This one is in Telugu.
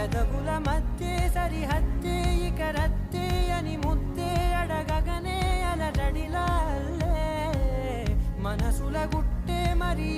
పెదవుల మధ్య సరిహద్దే ఇక రద్దే అని ముద్దే అడగగనే అలజడిలా అల్లే మనసుల గుట్టే మరి